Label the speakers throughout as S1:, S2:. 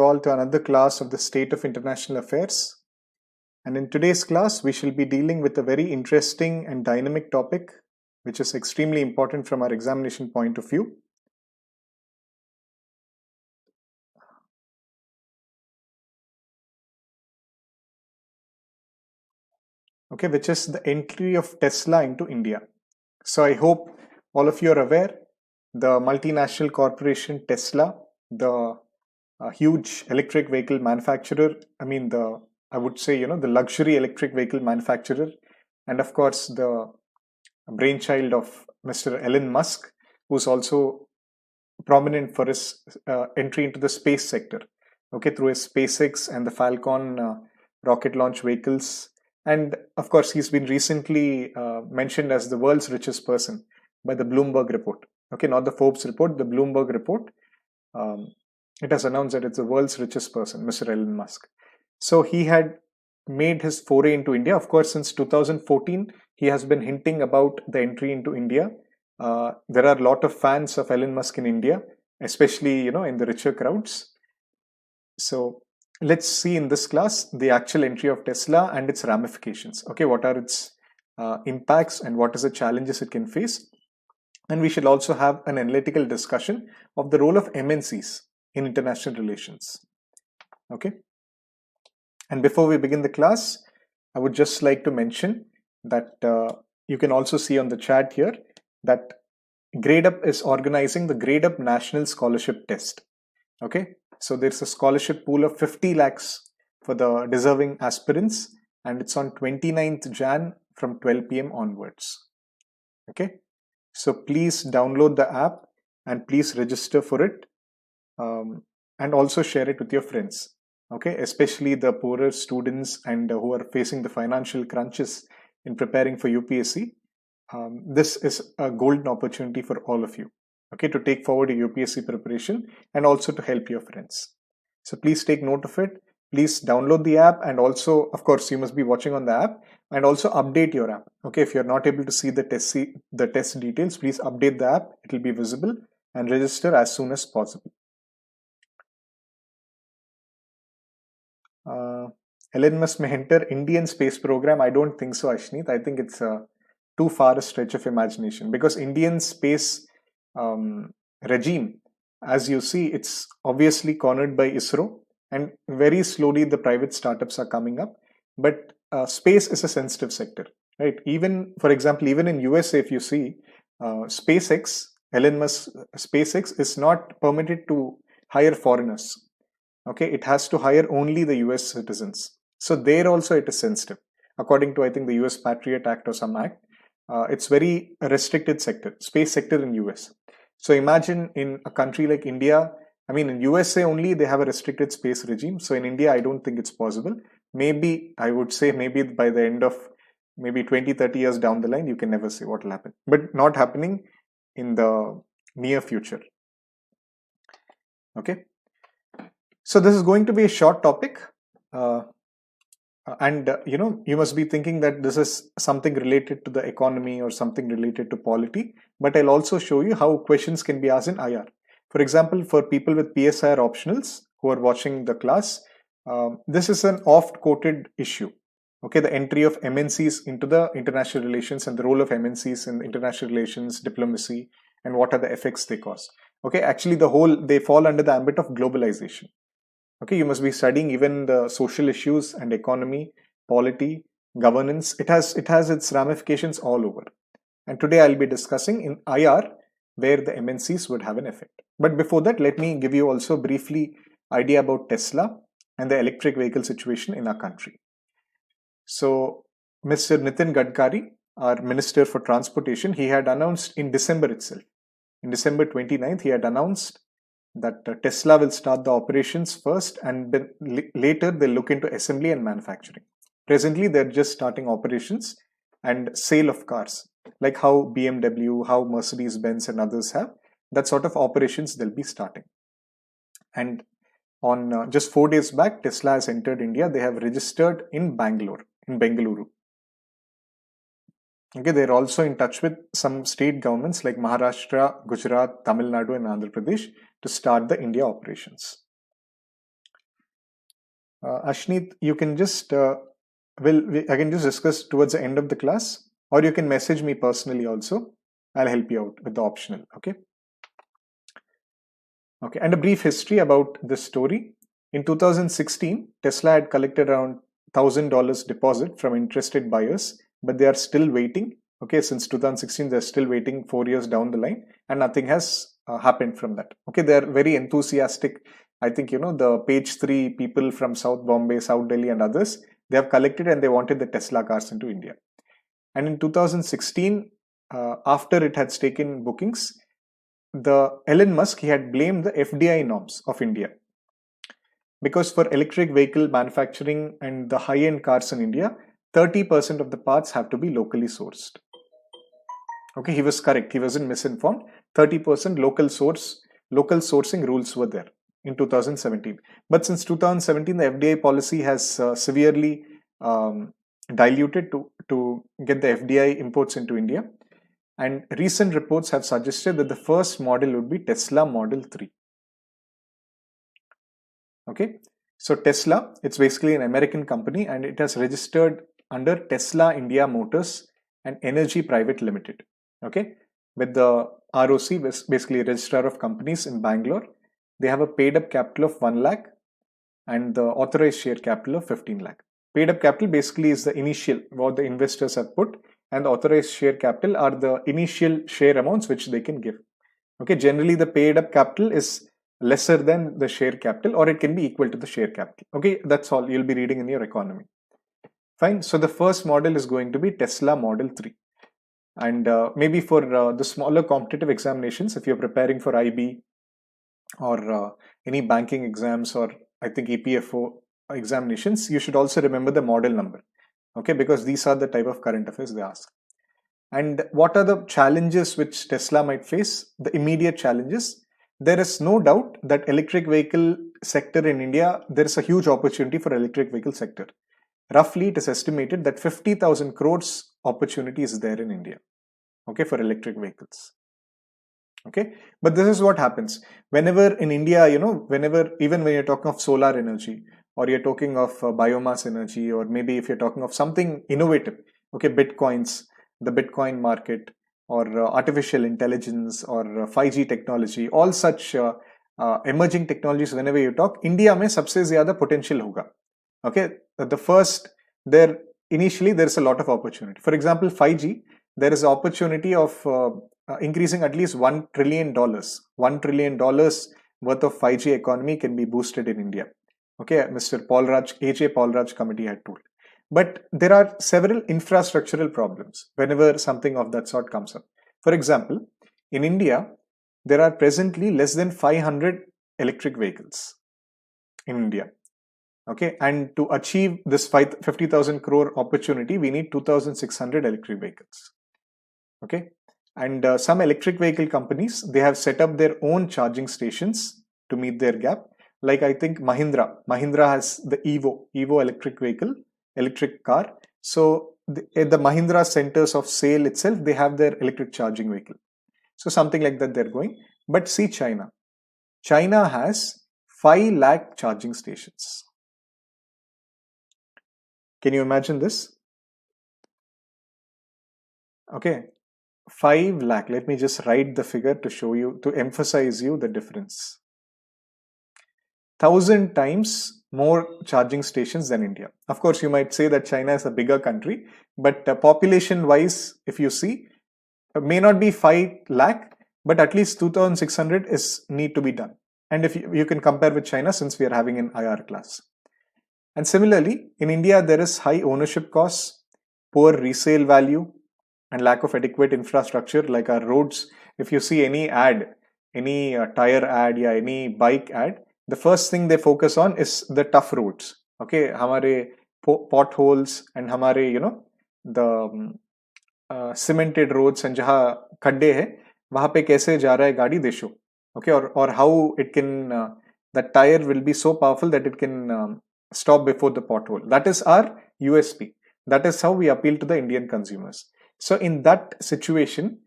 S1: all to another class of the State of International Affairs. And in today's class, we shall be dealing with a very interesting and dynamic topic, which is extremely important from our examination point of view. Okay, which is the entry of Tesla into India. So I hope all of you are aware, the multinational corporation Tesla, the huge electric vehicle manufacturer, I would say, the luxury electric vehicle manufacturer, and of course the brainchild of Mr. Elon Musk, who's also prominent for his entry into the space sector, okay, through his SpaceX and the Falcon rocket launch vehicles. And of course, he's been recently mentioned as the world's richest person by the Bloomberg report. Okay, not the Forbes report, the Bloomberg report. It has announced that it's the world's richest person, Mr. Elon Musk. So he had made his foray into India. Of course, since 2014, he has been hinting about the entry into India. There are a lot of fans of Elon Musk in India, especially, in the richer crowds. So let's see in this class the actual entry of Tesla and its ramifications. Okay, what are its impacts and what is the challenges it can face? And we should also have an analytical discussion of the role of MNCs in international relations. Okay. And before we begin the class, I would just like to mention that you can also see on the chat here that Gradeup is organizing the Gradeup National Scholarship Test. Okay, so there's a scholarship pool of 50 lakhs for the deserving aspirants, and it's on 29th Jan from 12 p.m. onwards. Okay, so please download the app and please register for it, and also share it with your friends. Okay, especially the poorer students and who are facing the financial crunches in preparing for UPSC. This is a golden opportunity for all of you, okay, to take forward your UPSC preparation and also to help your friends. So please take note of it. Please download the app, and also, of course, you must be watching on the app, and also update your app. Okay, if you're not able to see the test details, please update the app. It will be visible, and register as soon as possible. Elon Musk may enter Indian space program. I don't think so, Ashneet. I think it's too far a stretch of imagination, because Indian space regime, as you see, it's obviously cornered by ISRO, and very slowly the private startups are coming up. But space is a sensitive sector, right? Even, for example, even in USA, if you see, SpaceX, Elon Musk SpaceX is not permitted to hire foreigners. Okay, it has to hire only the US citizens. So there also it is sensitive. According to, I think, the US Patriot Act or some act, it's very restricted sector, space sector in US. So imagine in a country like India, in USA only they have a restricted space regime. So in India, I don't think it's possible. Maybe, I would say maybe by the end of maybe 20, 30 years down the line, you can never say what will happen, but not happening in the near future. Okay. So this is going to be a short topic. You must be thinking that this is something related to the economy or something related to polity, but I'll also show you how questions can be asked in IR. For example, for people with PSIR optionals who are watching the class, this is an oft-quoted issue. Okay, the entry of MNCs into the international relations and the role of MNCs in international relations, diplomacy, and what are the effects they cause. Okay, actually they fall under the ambit of globalization. Okay, you must be studying even the social issues and economy, polity, governance. It has its ramifications all over. And today I'll be discussing in IR where the MNCs would have an effect. But before that, let me give you also briefly idea about Tesla and the electric vehicle situation in our country. So Mr. Nitin Gadkari, our Minister for Transportation, he had announced in December itself. In December 29th, he had announced that Tesla will start the operations first, and then later they'll look into assembly and manufacturing. Presently, they're just starting operations and sale of cars, like how BMW, how Mercedes-Benz and others have. That sort of operations they'll be starting. And on just 4 days back, Tesla has entered India. They have registered in Bengaluru. Okay, they're also in touch with some state governments like Maharashtra, Gujarat, Tamil Nadu and Andhra Pradesh to start the India operations. Ashneet, you can just I can just discuss towards the end of the class, or you can message me personally also. I'll help you out with the optional. Okay. Okay. And a brief history about this story. In 2016, Tesla had collected around $1,000 deposit from interested buyers, but they are still waiting. Okay, since 2016, they're still waiting 4 years down the line, and nothing has happened from that. Okay, they're very enthusiastic. I think, the page 3 people from South Bombay, South Delhi, and others, they have collected and they wanted the Tesla cars into India. And in 2016, after it had taken bookings, the Elon Musk, he had blamed the FDI norms of India. Because for electric vehicle manufacturing and the high-end cars in India, 30% of the parts have to be locally sourced. Okay, he was correct. He wasn't misinformed. 30% local sourcing rules were there in 2017. But since 2017, the FDI policy has severely diluted to get the FDI imports into India. And recent reports have suggested that the first model would be Tesla Model 3. Okay, so Tesla, it's basically an American company and it has registered under Tesla India Motors and Energy Private Limited. Okay, with the ROC, basically Registrar of Companies in Bangalore. They have a paid up capital of 1 lakh and the authorized share capital of 15 lakh. Paid up capital basically is the initial what the investors have put, and the authorized share capital are the initial share amounts which they can give. Okay, generally the paid up capital is lesser than the share capital, or it can be equal to the share capital. Okay, that's all you'll be reading in your economy. Fine. So the first model is going to be Tesla Model 3. And maybe for the smaller competitive examinations, if you're preparing for IB or any banking exams or I think EPFO examinations, you should also remember the model number. Okay, because these are the type of current affairs they ask. And what are the challenges which Tesla might face? The immediate challenges. There is no doubt that electric vehicle sector in India, there is a huge opportunity for electric vehicle sector. Roughly, it is estimated that 50,000 crores opportunity is there in India, okay, for electric vehicles. Okay, but this is what happens whenever in India, even when you're talking of solar energy or you're talking of biomass energy, or maybe if you're talking of something innovative, okay, Bitcoins, the Bitcoin market, or artificial intelligence or 5G technology, all such emerging technologies, whenever you talk, India mein sabse zyada potential hoga. Okay, the first, initially there is a lot of opportunity. For example, 5G, there is opportunity of increasing at least $1 trillion. $1 trillion worth of 5G economy can be boosted in India. Okay, Mr. AJ Paul Raj committee had told. But there are several infrastructural problems whenever something of that sort comes up. For example, in India, there are presently less than 500 electric vehicles in India. Okay, and to achieve this 50,000 crore opportunity, we need 2,600 electric vehicles. Okay, and some electric vehicle companies, they have set up their own charging stations to meet their gap. Like I think Mahindra has the Evo electric car. So at the Mahindra centers of sale itself, they have their electric charging vehicle. So something like that they're going. But see China. China has 5 lakh charging stations. Can you imagine this? Okay, 5 lakh. Let me just write the figure to show you, to emphasize you the difference. 1,000 times more charging stations than India. Of course, you might say that China is a bigger country, but population wise, if you see, may not be 5 lakh, but at least 2,600 is need to be done. And if you can compare with China, since we are having an IR class. And similarly, in India, there is high ownership costs, poor resale value, and lack of adequate infrastructure like our roads. If you see any ad, any tire ad, yeah, any bike ad, the first thing they focus on is the tough roads. Okay, hamare potholes and hamare, the cemented roads and jaha khadde hai, wahan pe kaise ja raha hai gaadi they show. Okay, or how it can, that tire will be so powerful that it can stop before the pothole. That is our USP. That is how we appeal to the Indian consumers. So in that situation,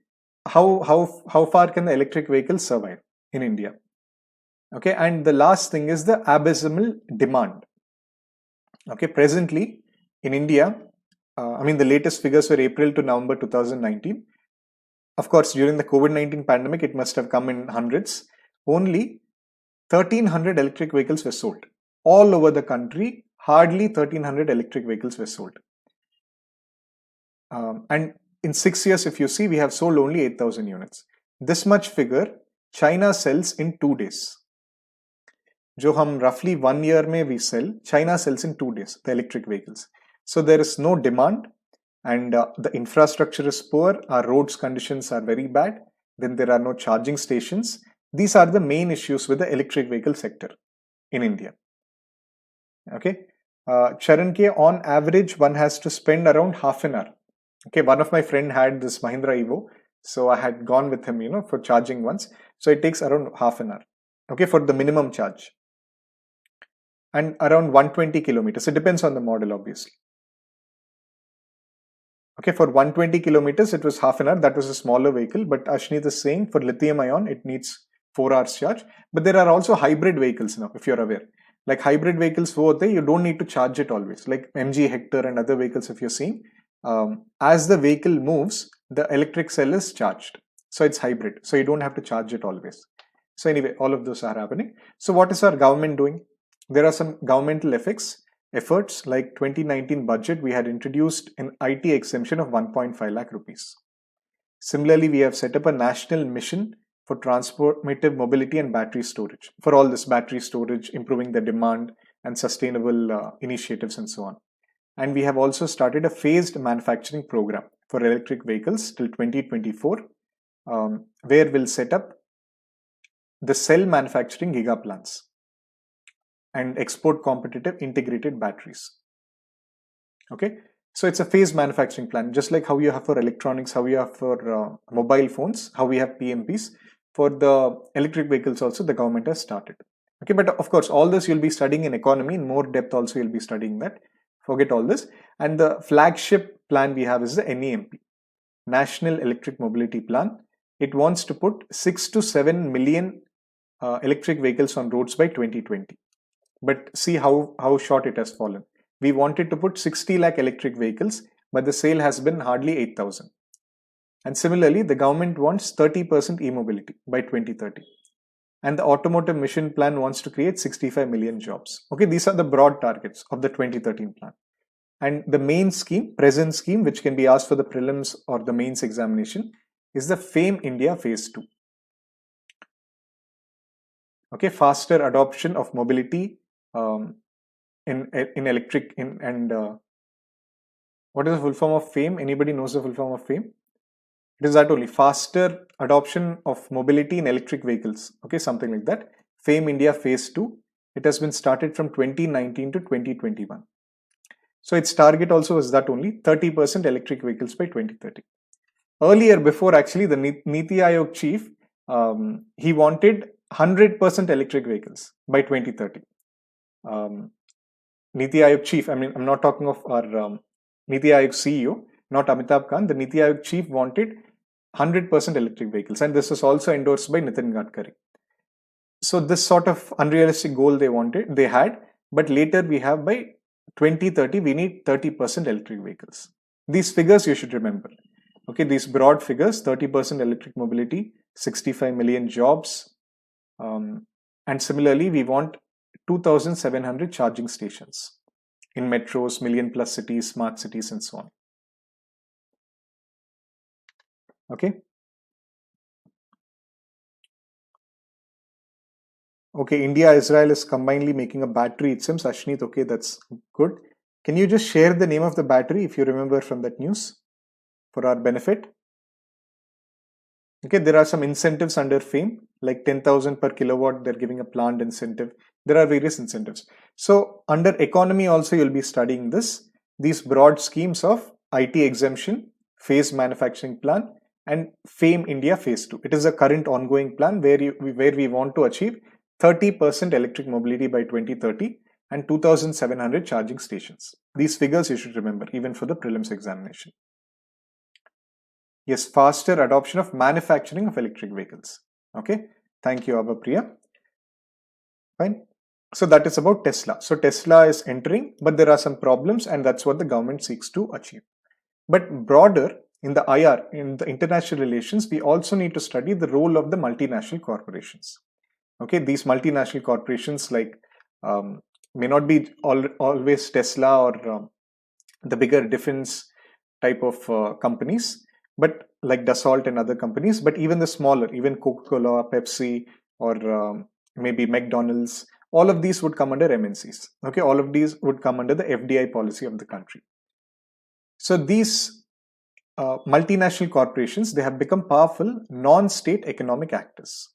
S1: how far can the electric vehicles survive in India? Okay, and the last thing is the abysmal demand. Okay, presently in India, the latest figures were April to November 2019. Of course, during the COVID-19 pandemic, it must have come in hundreds. Only 1,300 electric vehicles were sold. All over the country, hardly 1,300 electric vehicles were sold. And in 6 years, if you see, we have sold only 8,000 units. This much figure, China sells in 2 days. जो हम roughly 1 year में we sell, China sells in 2 days, the electric vehicles. So there is no demand, and the infrastructure is poor, our roads conditions are very bad, then there are no charging stations. These are the main issues with the electric vehicle sector in India. Okay, Charan K, on average, one has to spend around half an hour. Okay, one of my friend had this Mahindra Evo, so I had gone with him, for charging once. So it takes around half an hour, okay, for the minimum charge. And around 120 kilometers. It depends on the model, obviously. Okay, for 120 kilometers, it was half an hour. That was a smaller vehicle. But Ashneet is saying for lithium ion, it needs 4 hours charge. But there are also hybrid vehicles now, if you're aware. Like hybrid vehicles, you don't need to charge it always. Like MG Hector and other vehicles, if you're seeing, as the vehicle moves, the electric cell is charged. So it's hybrid. So you don't have to charge it always. So anyway, all of those are happening. So what is our government doing? There are some governmental efforts like 2019 budget, we had introduced an IT exemption of 1.5 lakh rupees. Similarly, we have set up a national mission for transformative mobility and battery storage. For all this battery storage, improving the demand and sustainable initiatives and so on. And we have also started a phased manufacturing program for electric vehicles till 2024, where we'll set up the cell manufacturing gigaplants and export competitive integrated batteries. Okay, so it's a phased manufacturing plan, just like how you have for electronics, how you have for mobile phones, how we have PMPs. For the electric vehicles also, the government has started. Okay, but of course, all this you'll be studying in economy in more depth also, you'll be studying that. Forget all this. And the flagship plan we have is the NEMP, National Electric Mobility Plan. It wants to put 6 to 7 million electric vehicles on roads by 2020. But see how short it has fallen. We wanted to put 60 lakh electric vehicles, but the sale has been hardly 8,000. And similarly, the government wants 30% e-mobility by 2030. And the automotive mission plan wants to create 65 million jobs. Okay, these are the broad targets of the 2013 plan. And the main scheme, present scheme, which can be asked for the prelims or the mains examination, is the FAME India Phase 2. Okay, faster adoption of mobility in electric what is the full form of FAME? Anybody knows the full form of FAME? It is that only, faster adoption of mobility in electric vehicles. Okay, something like that. FAME India Phase 2. It has been started from 2019 to 2021. So its target also is that only 30% electric vehicles by 2030. Earlier, before actually, the Niti Aayog chief, he wanted 100% electric vehicles by 2030. Niti Aayog chief, I'm not talking of our Niti Aayog CEO, not Amitabh Kant. The Niti Aayog chief wanted 100% electric vehicles, and this was also endorsed by Nitin Gadkari. So this sort of unrealistic goal they had, but later we have by 2030 we need 30% electric vehicles. These figures you should remember. Okay, these broad figures: 30% electric mobility, 65 million jobs, and similarly we want 2,700 charging stations in metros, million plus cities, smart cities, and so on. Okay. Okay, India, Israel is combinedly making a battery, it seems. Ashneet, okay, that's good. Can you just share the name of the battery if you remember from that news for our benefit? Okay, there are some incentives under FAME, like 10,000 per kilowatt, they're giving a planned incentive. There are various incentives. So under economy also, you'll be studying these broad schemes of IT exemption, phased manufacturing plan, and FAME India Phase 2. It is a current ongoing plan where we want to achieve 30% electric mobility by 2030 and 2,700 charging stations. These figures you should remember even for the prelims examination. Yes, faster adoption of manufacturing of electric vehicles. Okay, thank you, Abhapriya. Fine. So that is about Tesla. So Tesla is entering, but there are some problems, and that's what the government seeks to achieve. But broader, in the IR, in the international relations, we also need to study the role of the multinational corporations. Okay, these multinational corporations may not be always Tesla or the bigger defense type of companies, but like Dassault and other companies, but even the smaller, even Coca-Cola, Pepsi, or maybe McDonald's, all of these would come under MNCs. Okay, all of these would come under the FDI policy of the country. So these multinational corporations, they have become powerful non-state economic actors.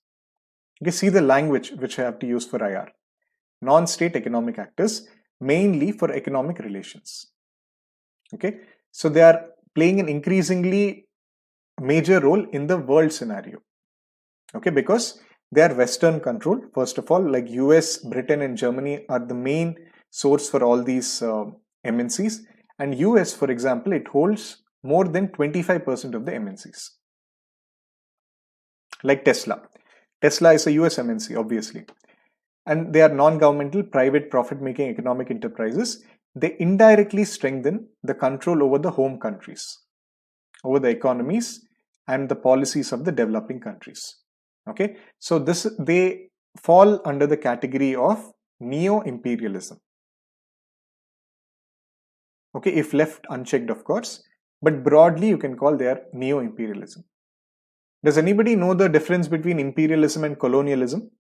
S1: Okay, see the language which I have to use for IR. Non-state economic actors, mainly for economic relations. Okay, so they are playing an increasingly major role in the world scenario. Okay, because they are Western controlled. First of all, like US, Britain, and Germany are the main source for all these MNCs. And US, for example, it holds more than 25% of the MNCs. Like Tesla. Tesla is a US MNC, obviously. And they are non-governmental, private, profit-making economic enterprises. They indirectly strengthen the control over the home countries, over the economies and the policies of the developing countries. Okay, so they fall under the category of neo-imperialism. Okay, if left unchecked, of course, but broadly you can call their neo-imperialism. Does anybody know the difference between imperialism and colonialism?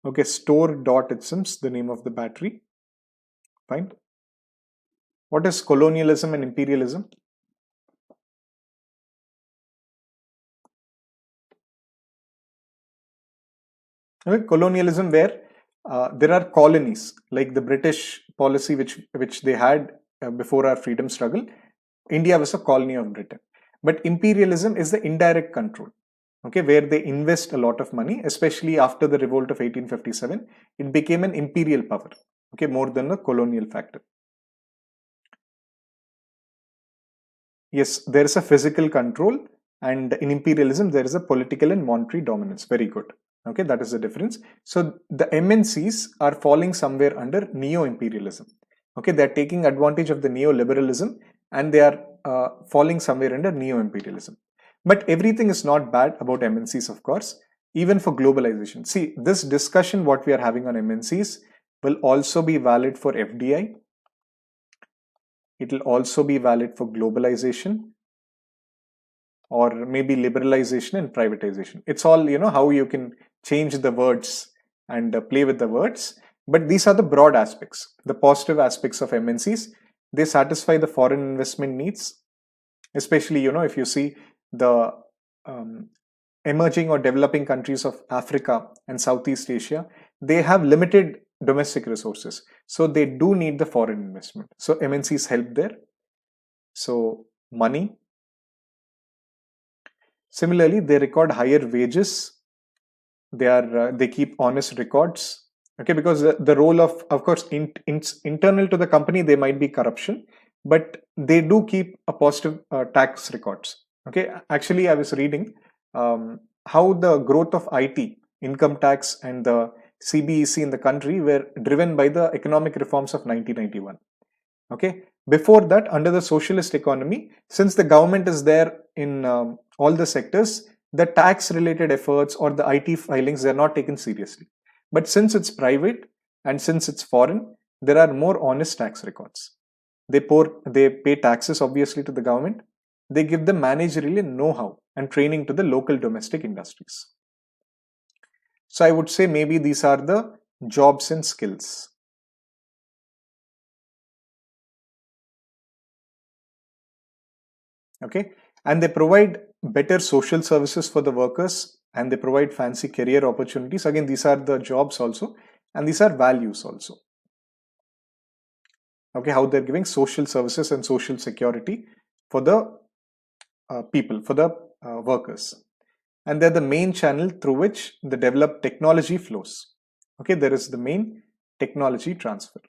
S1: Okay, store.itsms, the name of the battery. Fine. What is colonialism and imperialism? Okay, colonialism where there are colonies, like the British policy which they had before our freedom struggle. India was a colony of Britain. But imperialism is the indirect control, okay, where they invest a lot of money, especially after the revolt of 1857. It became an imperial power, okay, more than a colonial factor. Yes, there is a physical control, and in imperialism, there is a political and monetary dominance. Very good. Okay, that is the difference. So the MNCs are falling somewhere under neo-imperialism. Okay, they are taking advantage of the neoliberalism, and they are falling somewhere under neo-imperialism. But everything is not bad about MNCs, of course, even for globalization. See, this discussion, what we are having on MNCs, will also be valid for FDI. It will also be valid for globalization, or maybe liberalization and privatization. It's all, how you can change the words and play with the words. But these are the broad aspects, the positive aspects of MNCs. They satisfy the foreign investment needs, especially, if you see the emerging or developing countries of Africa and Southeast Asia, they have limited domestic resources. So they do need the foreign investment. So MNCs help there. So money. Similarly, they record higher wages. They keep honest records. Okay, because the role of course, internal to the company, there might be corruption, but they do keep a positive tax records. Okay, actually, I was reading how the growth of IT, income tax, and the CBEC in the country were driven by the economic reforms of 1991. Okay, before that, under the socialist economy, since the government is there in all the sectors, the tax related efforts or the IT filings, they're not taken seriously. But since it's private and since it's foreign, there are more honest tax records. They pay taxes obviously to the government. They give the managerial know-how and training to the local domestic industries. So I would say maybe these are the jobs and skills. Okay, and they provide better social services for the workers, and they provide fancy career opportunities. Again, these are the jobs also, and these are values also. Okay, how they're giving social services and social security for the people, for the workers, and they're the main channel through which the developed technology flows. Okay, there is the main technology transfer.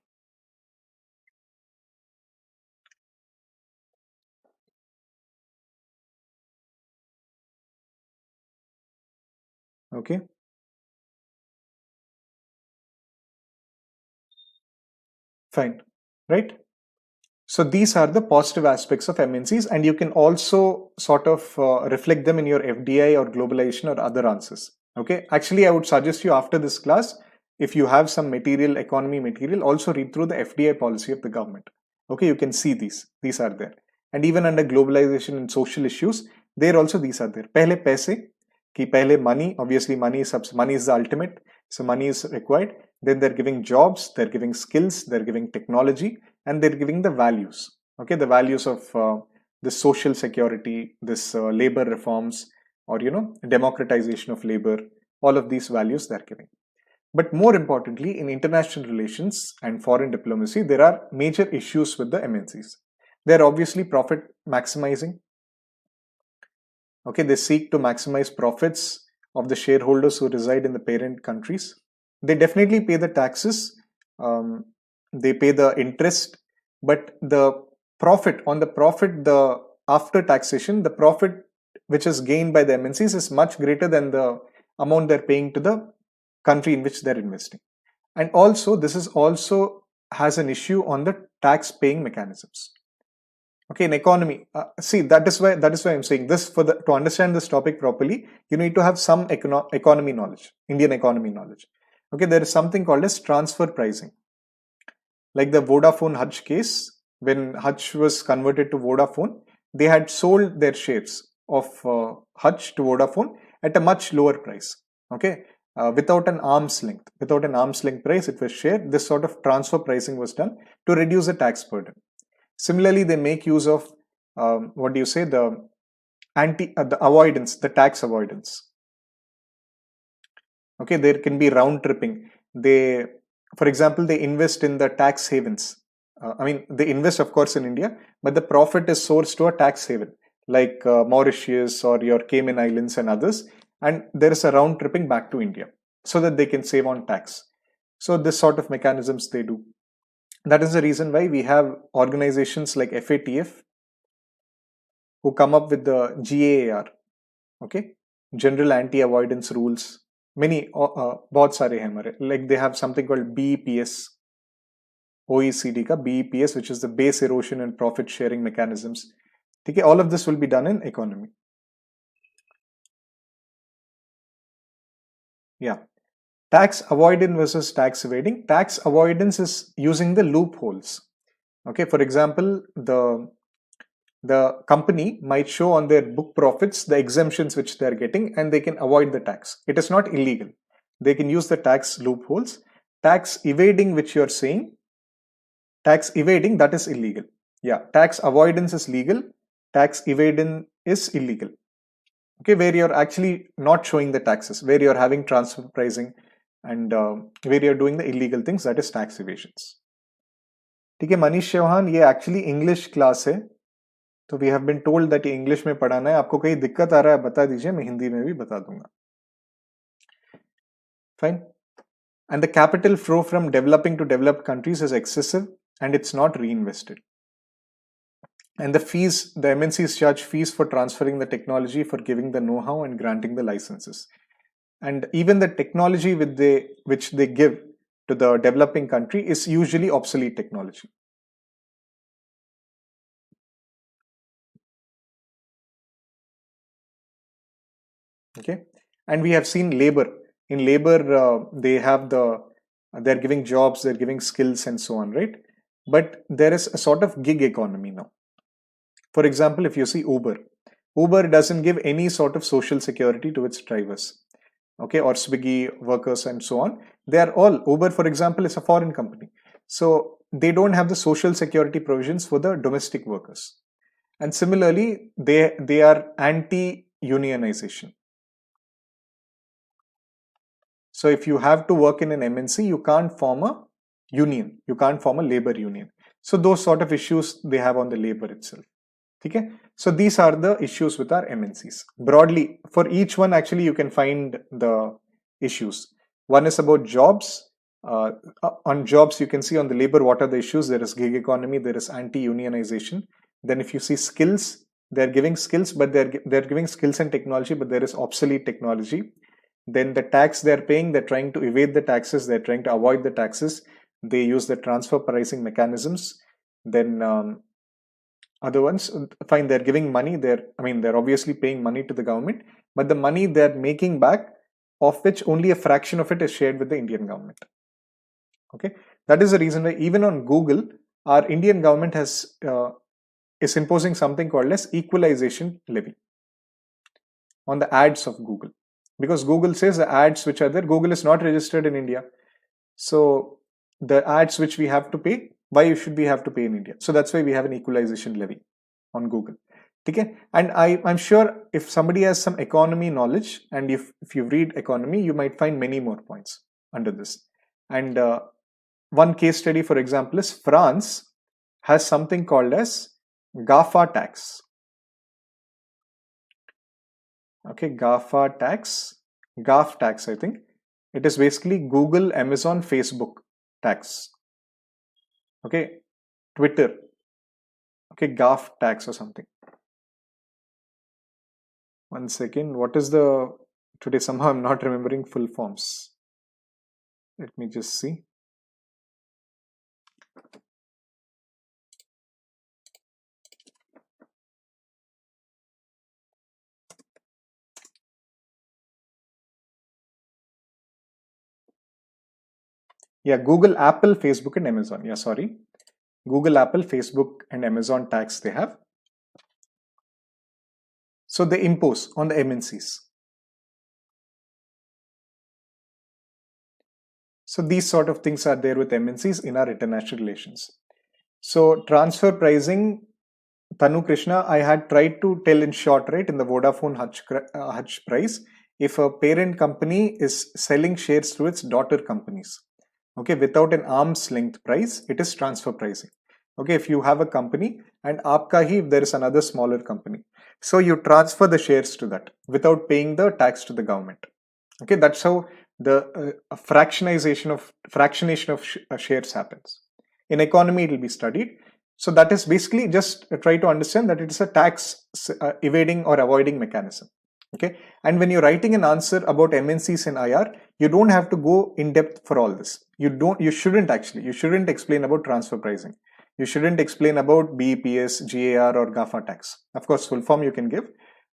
S1: Okay, fine, right? So these are the positive aspects of MNCs, and you can also sort of reflect them in your FDI or globalization or other answers. Okay, actually, I would suggest you after this class, if you have some material, economy material, also read through the FDI policy of the government. Okay, you can see these are there. And even under globalization and social issues, there also these are there. Pehle paise, ki pehle money, obviously money is the ultimate, so money is required. Then they're giving jobs, they're giving skills, they're giving technology, and they're giving the values. Okay, the values of this social security, this labor reforms, or democratization of labor. All of these values they're giving. But more importantly, in international relations and foreign diplomacy, there are major issues with the MNCs. They're obviously profit maximizing. Okay, they seek to maximize profits of the shareholders who reside in the parent countries. They definitely pay the taxes, they pay the interest, but the profit, the after taxation, the profit which is gained by the MNCs is much greater than the amount they're paying to the country in which they're investing. And also, this is also has an issue on the tax paying mechanisms. Okay, in economy, see, that is why I'm saying this. To understand this topic properly, you need to have some economy knowledge, Indian economy knowledge. Okay, there is something called as transfer pricing. Like the Vodafone Hutch case, when Hutch was converted to Vodafone, they had sold their shares of Hutch to Vodafone at a much lower price. Okay, without an arm's length price, it was shared. This sort of transfer pricing was done to reduce the tax burden. Similarly, they make use of the tax avoidance. Okay, there can be round tripping. For example, they invest in the tax havens. They invest, of course, in India, but the profit is sourced to a tax haven like Mauritius or your Cayman Islands and others, and there is a round tripping back to India so that they can save on tax. So this sort of mechanisms they do. That is the reason why we have organizations like FATF who come up with the GAAR, okay, General Anti-Avoidance Rules. Many, बहुत सारे हैं हमारे. Like they have something called BEPS, OECD का BEPS, which is the Base Erosion and Profit Sharing Mechanisms. Okay, all of this will be done in economy. Yeah. Tax avoidance versus tax evading. Tax avoidance is using the loopholes. Okay, for example, the company might show on their book profits the exemptions which they are getting, and they can avoid the tax. It is not illegal. They can use the tax loopholes. Tax evading, which you are saying, tax evading, that is illegal. Yeah, tax avoidance is legal. Tax evading is illegal. Okay, where you're actually not showing the taxes, where you're having transfer pricing, and where you're doing the illegal things, that is tax evasions. ठीक है, मनीष चौहान, ये actually English class है, तो we have been told that ये English में पढ़ाना है. आपको कहीं दिक्कत आ रहा है बता दीजिए, मैं हिंदी में भी बता दूंगा. Fine. And the capital flow from developing to developed countries is excessive and it's not reinvested. And the fees, the MNCs charge fees for transferring the technology, for giving the know-how and granting the licenses. And even the technology which they give to the developing country is usually obsolete technology. Okay, and we have seen labor. In labor, they're giving jobs, they're giving skills and so on, right? But there is a sort of gig economy now. For example, if you see Uber doesn't give any sort of social security to its drivers. Okay, or Swiggy workers and so on. They are all, Uber, for example, is a foreign company. So they don't have the social security provisions for the domestic workers. And similarly, they are anti-unionization. So if you have to work in an MNC, you can't form a union. You can't form a labor union. So those sort of issues they have on the labor itself. Okay? So these are the issues with our MNCs. Broadly, for each one, actually, you can find the issues. One is about jobs. On jobs, you can see on the labor, what are the issues? There is gig economy, there is anti-unionization. Then if you see skills, they're giving skills, but they're giving skills and technology, but there is obsolete technology. Then the tax they're paying, they're trying to evade the taxes, they're trying to avoid the taxes. They use the transfer pricing mechanisms. Then other ones, fine, they're giving money. They're obviously paying money to the government, but the money they're making back, of which only a fraction of it is shared with the Indian government. Okay, that is the reason why even on Google, our Indian government is imposing something called as equalization levy on the ads of Google, because Google says the ads which are there, Google is not registered in India, so the ads which we have to pay, why should we have to pay in India? So that's why we have an equalization levy on Google. Okay, and I'm sure if somebody has some economy knowledge, and if you read economy, you might find many more points under this. And one case study, for example, is France has something called as GAFA tax. Okay, GAFA tax, GAF tax, I think. It is basically Google, Amazon, Facebook tax. Okay, Twitter. Okay, GAF tax or something. One second, what is today somehow I'm not remembering full forms. Let me just see. Yeah, Google, Apple, Facebook, and Amazon. Yeah, sorry. Google, Apple, Facebook, and Amazon tax they have. So they impose on the MNCs. So these sort of things are there with MNCs in our international relations. So transfer pricing, Tanu Krishna, I had tried to tell in short, right, in the Vodafone Hutch price, if a parent company is selling shares to its daughter companies, okay, without an arm's length price, it is transfer pricing. Okay, if you have a company and aapka hi, there is another smaller company, so you transfer the shares to that without paying the tax to the government. Okay, that's how the fractionation of shares happens. In economy, it will be studied. So that is basically just try to understand that it is a tax evading or avoiding mechanism. Okay, and when you're writing an answer about MNCs and IR, you don't have to go in depth for all this. You shouldn't explain about transfer pricing. You shouldn't explain about BEPS, GAR, or GAFA tax. Of course, full form you can give,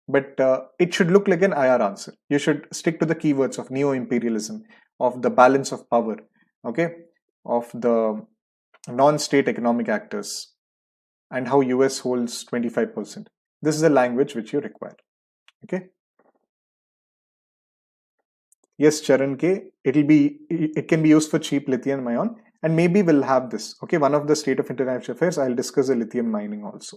S1: but it should look like an IR answer. You should stick to the keywords of neo-imperialism, of the balance of power, okay, of the non-state economic actors, and how US holds 25%. This is the language which you require. Okay. Yes, Charan K, it can be used for cheap lithium ion, and maybe we'll have this. Okay, one of the State of International Affairs, I'll discuss the lithium mining also.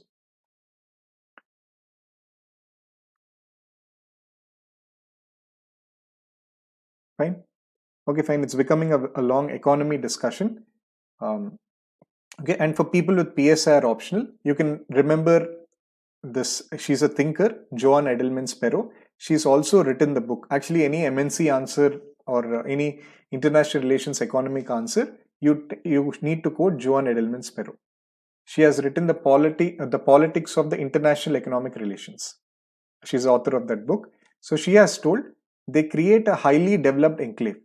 S1: Fine. Okay, fine. It's becoming a long economy discussion. Okay, and for people with PSR optional, you can remember this. She's a thinker, Joan Edelman-Sparrow. She's also written the book. Actually, any MNC answer or any international relations economic answer, you need to quote Joan Edelman-Sparrow. She has written the politics of the international economic relations. She's the author of that book. So she has told they create a highly developed enclave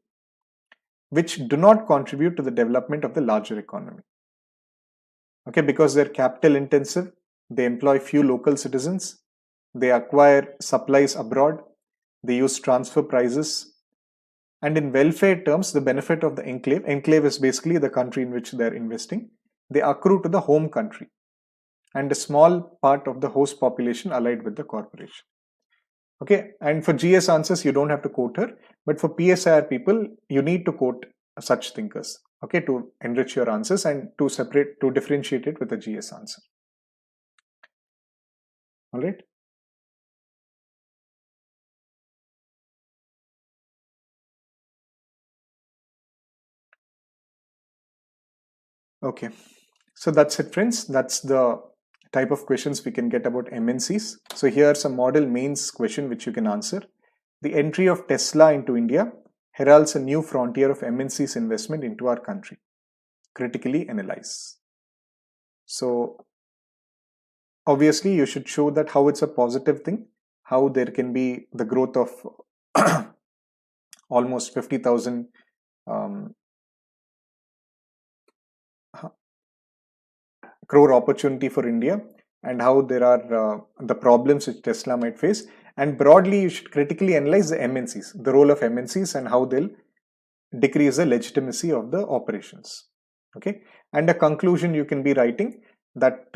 S1: which do not contribute to the development of the larger economy. Okay, because they're capital intensive, they employ few local citizens, they acquire supplies abroad, they use transfer prices, and in welfare terms, the benefit of the enclave is basically the country in which they're investing, they accrue to the home country and a small part of the host population allied with the corporation. Okay, and for GS answers, you don't have to quote her, but for PSIR people, you need to quote such thinkers, okay, to enrich your answers and to differentiate it with a GS answer. All right. Okay, so that's it, friends. That's the type of questions we can get about MNCs. So here's a model mains question which you can answer. The entry of Tesla into India heralds a new frontier of MNCs investment into our country. Critically analyze. So obviously you should show that how it's a positive thing, how there can be the growth of almost 50,000 crore opportunity for India, and how there are the problems which Tesla might face. And broadly, you should critically analyze the MNCs, the role of MNCs, and how they'll decrease the legitimacy of the operations. Okay, and a conclusion you can be writing that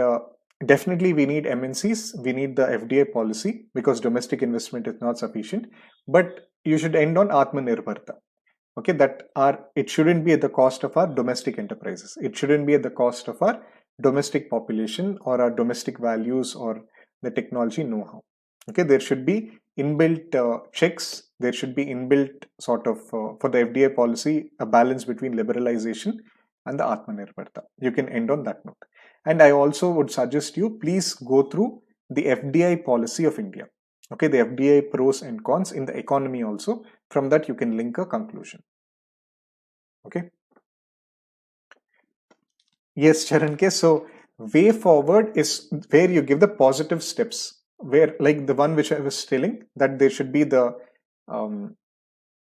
S1: definitely we need MNCs, we need the FDI policy because domestic investment is not sufficient, but you should end on Atmanirbharta. Okay, that it shouldn't be at the cost of our domestic enterprises. It shouldn't be at the cost of our domestic population or our domestic values or the technology know-how. Okay, there should be inbuilt checks. There should be inbuilt sort of for the FDI policy a balance between liberalization and the Atmanirbharta. You can end on that note. And I also would suggest you please go through the FDI policy of India. Okay, the FDI pros and cons in the economy also. From that you can link a conclusion. Okay. Yes, Charan K. So way forward is where you give the positive steps, where like the one which I was telling, that there should be the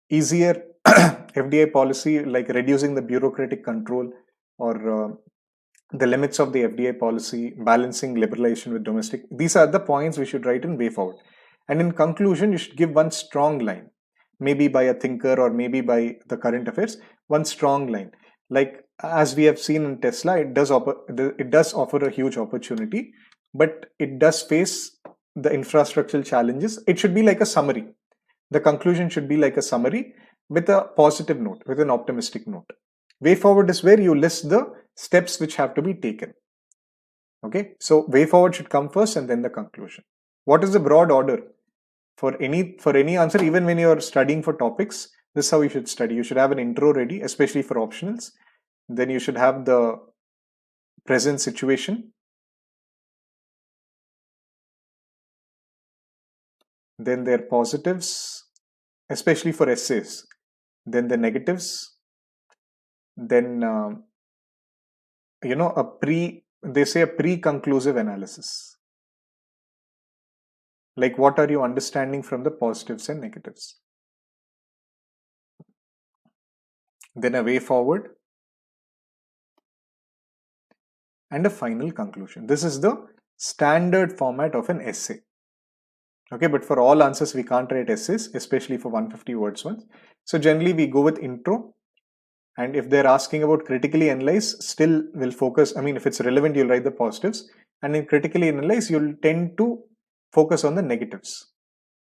S1: easier FDI policy, like reducing the bureaucratic control or the limits of the FDI policy, balancing liberalization with domestic. These are the points we should write in way forward. And in conclusion, you should give one strong line, maybe by a thinker or maybe by the current affairs, one strong line. Like as we have seen in Tesla, it does offer a huge opportunity, but it does face the infrastructural challenges. It should be like a summary. The conclusion should be like a summary with a positive note, with an optimistic note. Way forward is where you list the steps which have to be taken. Okay, so way forward should come first and then the conclusion. What is the broad order for any answer? Even when you are studying for topics, this is how you should study. You should have an intro ready, especially for optionals. Then you should have the present situation. Then their positives, especially for essays. Then the negatives. Then they say a pre-conclusive analysis. Like what are you understanding from the positives and negatives? Then a way forward. And a final conclusion. This is the standard format of an essay. Okay, but for all answers we can't write essays, especially for 150 words ones. So generally we go with intro. And if they're asking about critically analyze, still will focus. I mean, if it's relevant, you'll write the positives. And in critically analyze, you'll tend to focus on the negatives.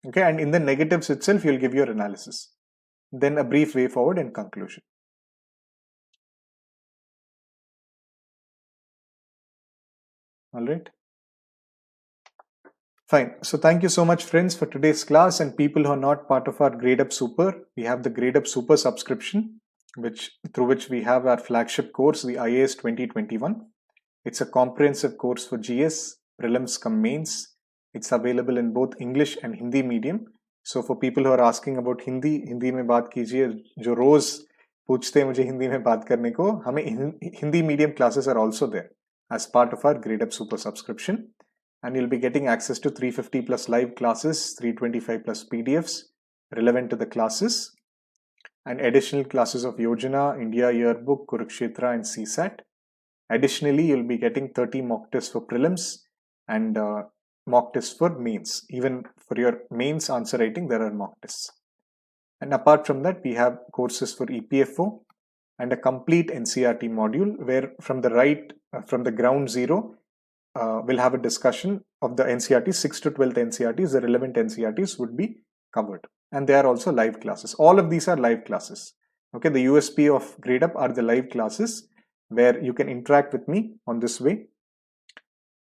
S1: Okay, and in the negatives itself, you'll give your analysis. Then a brief way forward and conclusion. All right. Fine. So thank you so much, friends, for today's class. And people who are not part of our Gradeup Super, we have the Gradeup Super subscription, through which we have our flagship course, the IAS 2021. It's a comprehensive course for GS, Prelims cum Mains. It's available in both English and Hindi medium. So for people who are asking about Hindi में बात कीजिए, जो रोज पूछते हैं मुझे हिंदी में बात करने को, हमें Hindi medium classes are also there as part of our Gradeup Super subscription. And you'll be getting access to 350 plus live classes, 325 plus PDFs relevant to the classes, and additional classes of Yojana, India Yearbook, Kurukshetra, and CSAT. Additionally, you'll be getting 30 mock tests for prelims and mock tests for mains. Even for your mains answer writing, there are mock tests. And apart from that, we have courses for EPFO and a complete NCERT module where from the ground zero, we'll have a discussion of the NCERT, 6th to 12th NCERTs, the relevant NCERTs would be covered. And they are also live classes. All of these are live classes. Okay, the USP of Gradeup are the live classes where you can interact with me on this way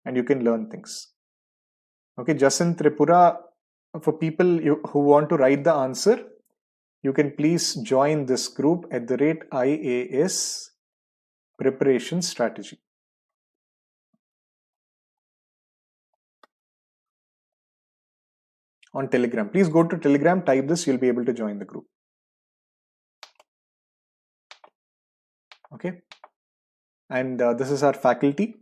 S1: and you can learn things. Okay, Jacinth Tripura, for people who want to write the answer, you can please join this group at the @IAS preparation strategy. On Telegram. Please go to Telegram, type this, you'll be able to join the group. Okay. And this is our faculty.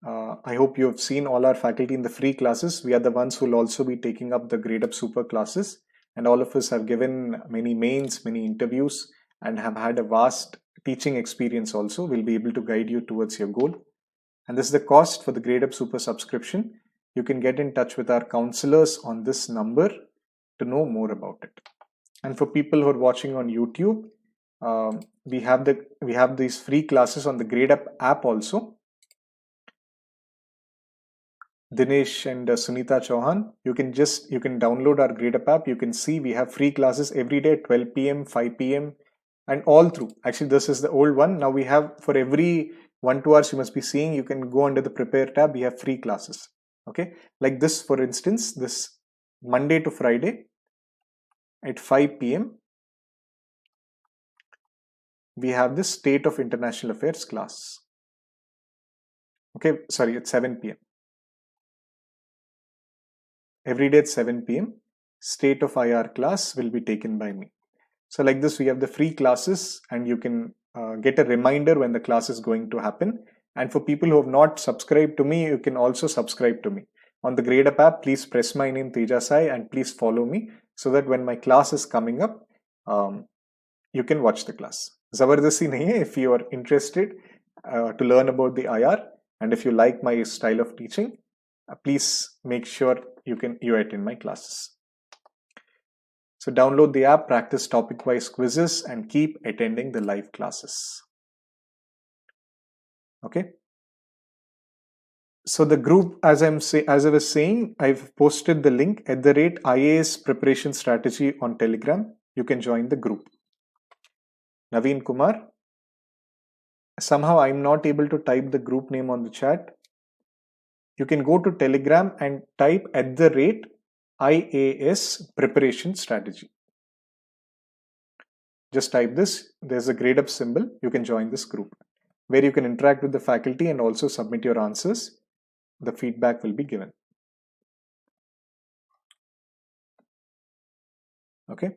S1: I hope you have seen all our faculty in the free classes. We are the ones who will also be taking up the Gradeup Super classes. and all of us have given many mains, many interviews, and have had a vast teaching experience also. We'll be able to guide you towards your goal. And this is the cost for the Gradeup Super subscription. You can get in touch with our counselors on this number to know more about it. And for people who are watching on YouTube, we have these free classes on the Gradeup app also. Dinesh and Sunita Chauhan, you can download our Gradeup app. You can see we have free classes every day at 12 p.m., 5 p.m. and all through. Actually, this is the old one. Now we have, for every 1-2 hours you must be seeing, you can go under the prepare tab. We have free classes. Okay, like this, for instance, this Monday to Friday at 5 p.m. we have this State of International Affairs class. Okay, sorry, at 7 p.m. Every day at 7 p.m. State of IR class will be taken by me. So like this, we have the free classes, and you can get a reminder when the class is going to happen. And for people who have not subscribed to me, you can also subscribe to me. On the Gradeup app, please press my name Teja Sir and please follow me, so that when my class is coming up, you can watch the class. Zabardasti nahi hai. If you are interested to learn about the IR, and if you like my style of teaching, please make sure you attend my classes. So download the app, practice topic-wise quizzes, and keep attending the live classes. Okay. So the group, as I was saying, I've posted the link at the rate IAS preparation strategy on Telegram. You can join the group. Naveen Kumar. Somehow I'm not able to type the group name on the chat. You can go to Telegram and type at the rate IAS preparation strategy. Just type this. There's a Gradeup symbol. You can join this group, where you can interact with the faculty and also submit your answers. The feedback will be given. Okay.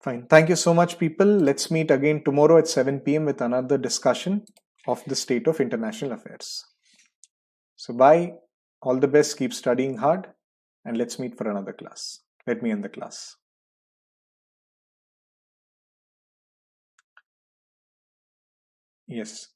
S1: Fine. Thank you so much, people. Let's meet again tomorrow at 7 p.m. with another discussion of the state of international affairs. So bye. All the best. Keep studying hard. And let's meet for another class. Let me end the class. Yes.